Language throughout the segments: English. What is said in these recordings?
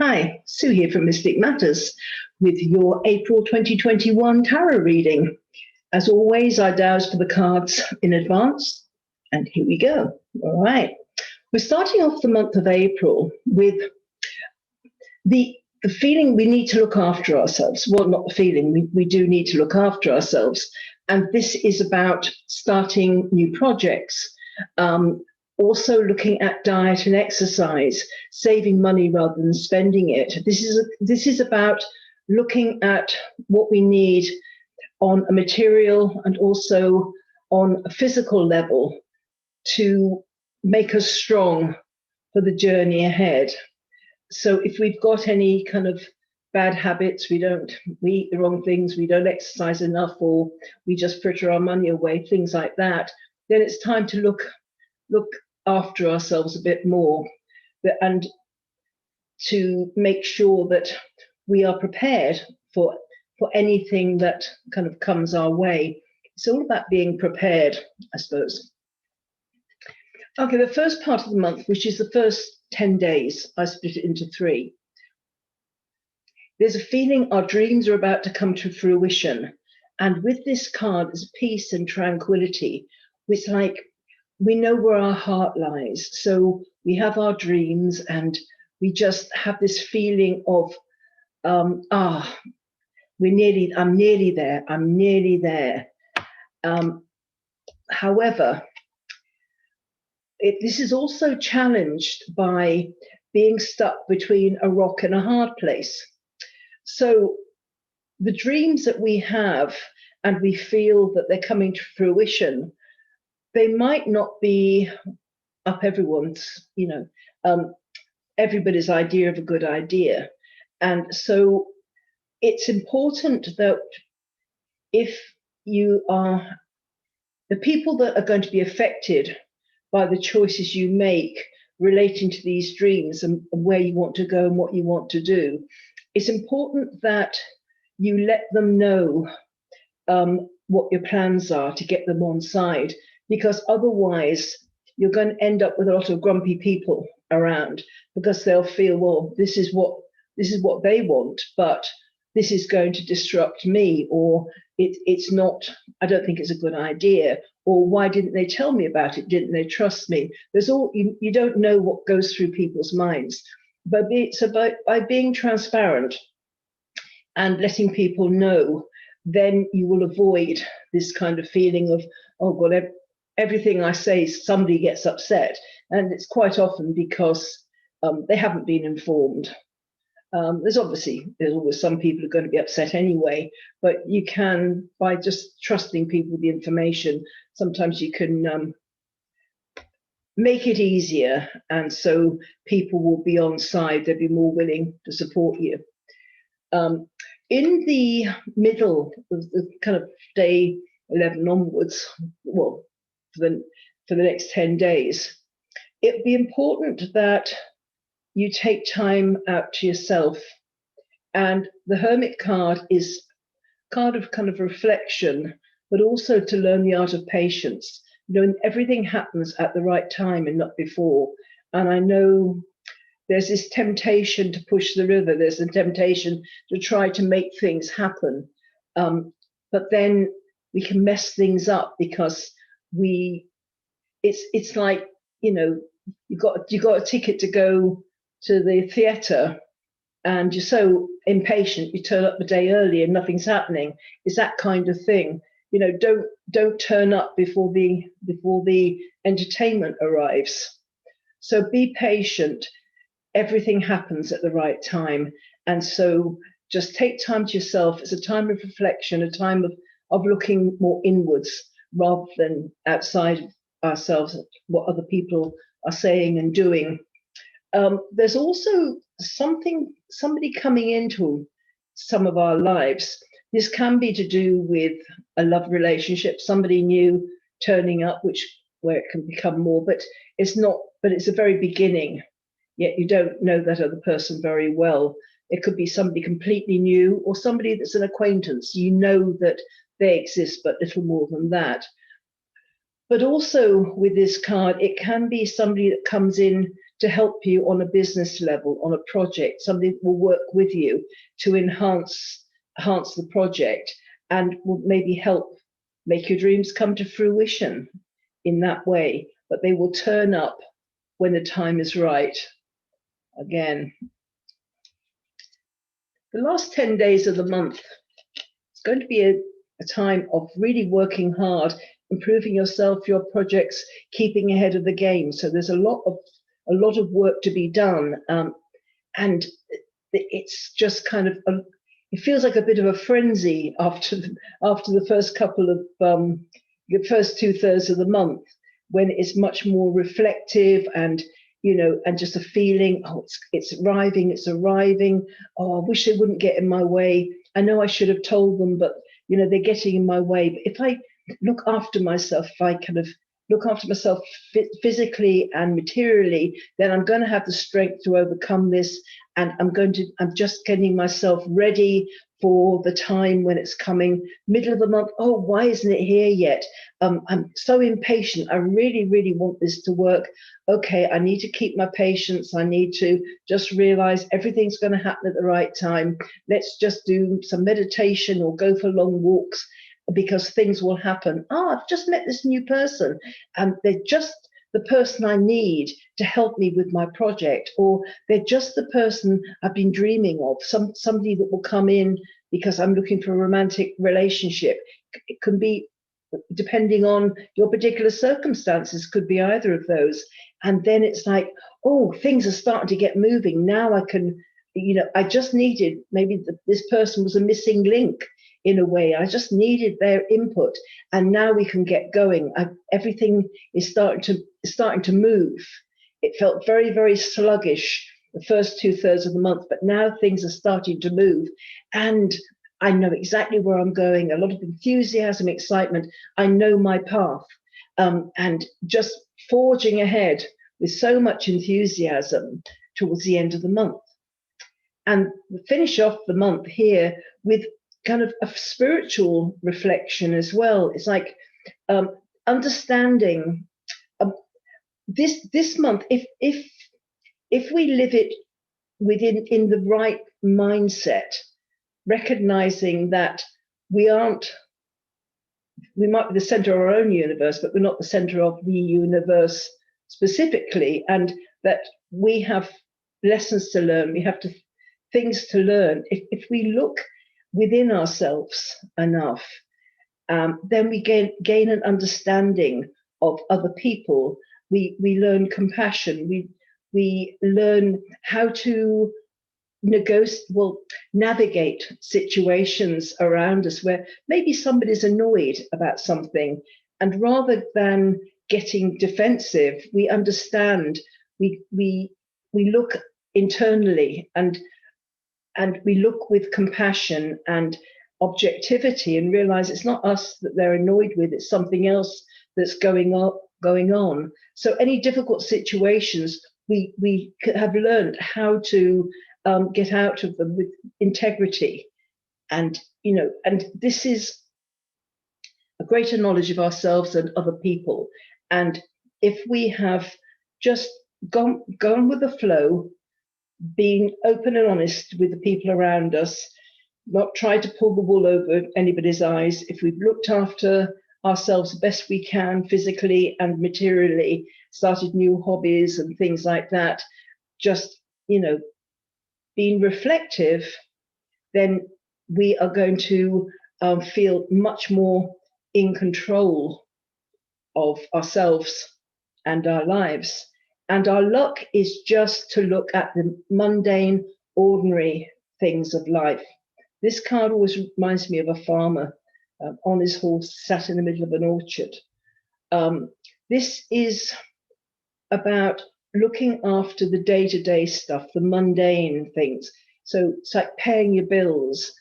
Hi, Sue here from Mystic Matters with your April 2021 tarot reading. As always, I dowse for the cards in advance, and here we go. All right. We're starting off the month of April with the feeling we need to look after ourselves. Well, not the feeling, we do need to look after ourselves. And this is about starting new projects. Also looking at diet and exercise, saving money rather than spending it. This is about looking at what we need on a material and also on a physical level to make us strong for the journey ahead. So if we've got any kind of bad habits, we eat the wrong things, we don't exercise enough, or we just fritter our money away, things like that, then it's time to look after ourselves a bit more and to make sure that we are prepared for anything that kind of comes our way. It's all about being prepared, I suppose. Okay, the first part of the month, which is the first 10 days, I split it into 3. There's a feeling our dreams are about to come to fruition. And with this card, there's peace and tranquility. It's like we know where our heart lies. So we have our dreams and we just have this feeling of, I'm nearly there. However, this is also challenged by being stuck between a rock and a hard place. So the dreams that we have and we feel that they're coming to fruition, they might not be up everyone's, everybody's idea of a good idea. And so it's important that if you are the people that are going to be affected by the choices you make relating to these dreams and where you want to go and what you want to do, it's important that you let them know what your plans are to get them on side, because otherwise you're going to end up with a lot of grumpy people around, because they'll feel, well, this is what they want, but this is going to disrupt me, or it's not, I don't think it's a good idea, or why didn't they tell me about it? Didn't they trust me? There's all, you don't know what goes through people's minds. But it's about by being transparent and letting people know, then you will avoid this kind of feeling of, oh God, everything I say, somebody gets upset. And it's quite often because they haven't been informed. There's always some people who are going to be upset anyway, but you can, by just trusting people with the information, sometimes you can make it easier, and so people will be on side, they'll be more willing to support you. In the middle of the kind of day 11 onwards, well, for the next 10 days, it'd be important that you take time out to yourself. And the Hermit card is a card of kind of reflection, but also to learn the art of patience. Everything happens at the right time and not before. And I know there's this temptation to push the river. There's a temptation to try to make things happen. But then we can mess things up because it's like, you got a ticket to go to the theatre and you're so impatient, you turn up a day early and nothing's happening. It's that kind of thing. Don't turn up before the entertainment arrives. So be patient. Everything happens at the right time. And so just take time to yourself. It's a time of reflection, a time of looking more inwards rather than outside of ourselves, what other people are saying and doing. There's also somebody coming into some of our lives. This can be to do with a love relationship, somebody new turning up, where it can become more, but it's not, but it's a very beginning, yet you don't know that other person very well. It could be somebody completely new or somebody that's an acquaintance. You know that they exist, but little more than that. But also with this card, it can be somebody that comes in to help you on a business level, on a project, somebody that will work with you to enhance the project and will maybe help make your dreams come to fruition in that way. But they will turn up when the time is right. Again, the last 10 days of the month, it's going to be a time of really working hard, improving yourself, your projects, keeping ahead of the game. So there's a lot of work to be done, and it's just kind of it feels like a bit of a frenzy after the first couple of the first 2/3 of the month, when it's much more reflective and and just a feeling, oh, it's arriving. Oh, I wish they wouldn't get in my way. I know I should have told them, but they're getting in my way. But if I look after myself, if I kind of look after myself physically and materially, then I'm going to have the strength to overcome this. And I'm just getting myself ready for the time when it's coming, middle of the month. Oh, why isn't it here yet? I'm so impatient. I really, really want this to work. Okay, I need to keep my patience. I need to just realize everything's going to happen at the right time. Let's just do some meditation or go for long walks, because things will happen. I've just met this new person, and they're just the person I need to help me with my project, or they're just the person I've been dreaming of, somebody that will come in because I'm looking for a romantic relationship. It can be, depending on your particular circumstances, could be either of those. And then it's like, oh, things are starting to get moving. Now I can, I just needed, maybe this person was a missing link in a way. I just needed their input, and now we can get going. Everything is starting to move. It felt very, very sluggish the first 2/3 of the month, but now things are starting to move, and I know exactly where I'm going. A lot of enthusiasm, excitement. I know my path, and just forging ahead with so much enthusiasm towards the end of the month. And finish off the month here with kind of a spiritual reflection as well. It's like understanding this month, if we live it in the right mindset, recognizing that we might be the center of our own universe, but we're not the center of the universe specifically, and that we have lessons to learn, we have things to learn. If we look within ourselves enough, then we gain an understanding of other people. We learn compassion. We learn how to navigate situations around us where maybe somebody's annoyed about something, and rather than getting defensive, we understand. We look internally, and we look with compassion and objectivity, and realize it's not us that they're annoyed with, it's something else that's going on. So any difficult situations, we have learned how to get out of them with integrity, and this is a greater knowledge of ourselves and other people. And if we have just gone with the flow, being open and honest with the people around us, not try to pull the wool over anybody's eyes, if we've looked after ourselves the best we can physically and materially, started new hobbies and things like that, just being reflective, then we are going to feel much more in control of ourselves and our lives. And our luck is just to look at the mundane, ordinary things of life. This card always reminds me of a farmer on his horse, sat in the middle of an orchard. This is about looking after the day-to-day stuff, the mundane things. So it's like paying your bills,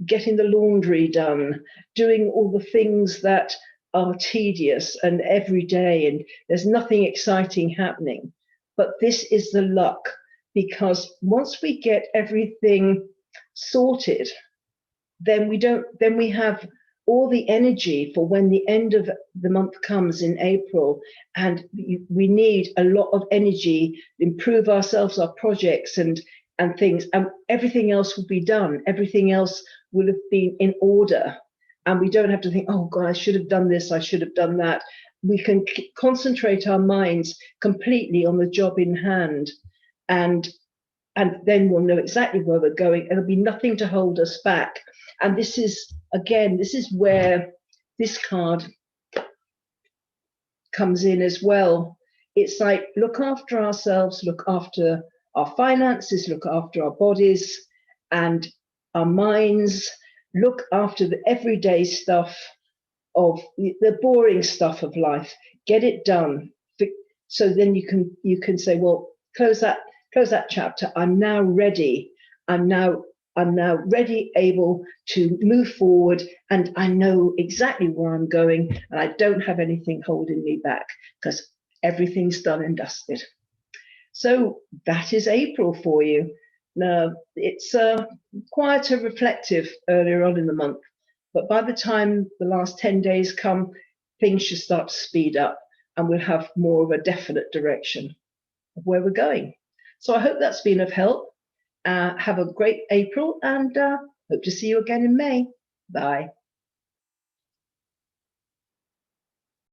getting the laundry done, doing all the things that are tedious and everyday, and there's nothing exciting happening. But this is the luck, because once we get everything sorted, then we have all the energy for when the end of the month comes in April, and we need a lot of energy, improve ourselves, our projects and things, and everything else will be done. Everything else will have been in order. And we don't have to think, oh God, I should have done this, I should have done that. We can concentrate our minds completely on the job in hand. And then we'll know exactly where we're going, and there'll be nothing to hold us back. And this is, again, this is where this card comes in as well. It's like, look after ourselves, look after our finances, look after our bodies and our minds, look after the everyday stuff, of the boring stuff of life, get it done. So then you can say, well, close that chapter. I'm now ready. I'm now ready, able to move forward, and I know exactly where I'm going, and I don't have anything holding me back because everything's done and dusted. So that is April for you. Now, it's quieter, reflective earlier on in the month, but by the time the last 10 days come, things should start to speed up, and we'll have more of a definite direction of where we're going. So I hope that's been of help. Have a great April, and hope to see you again in May. Bye.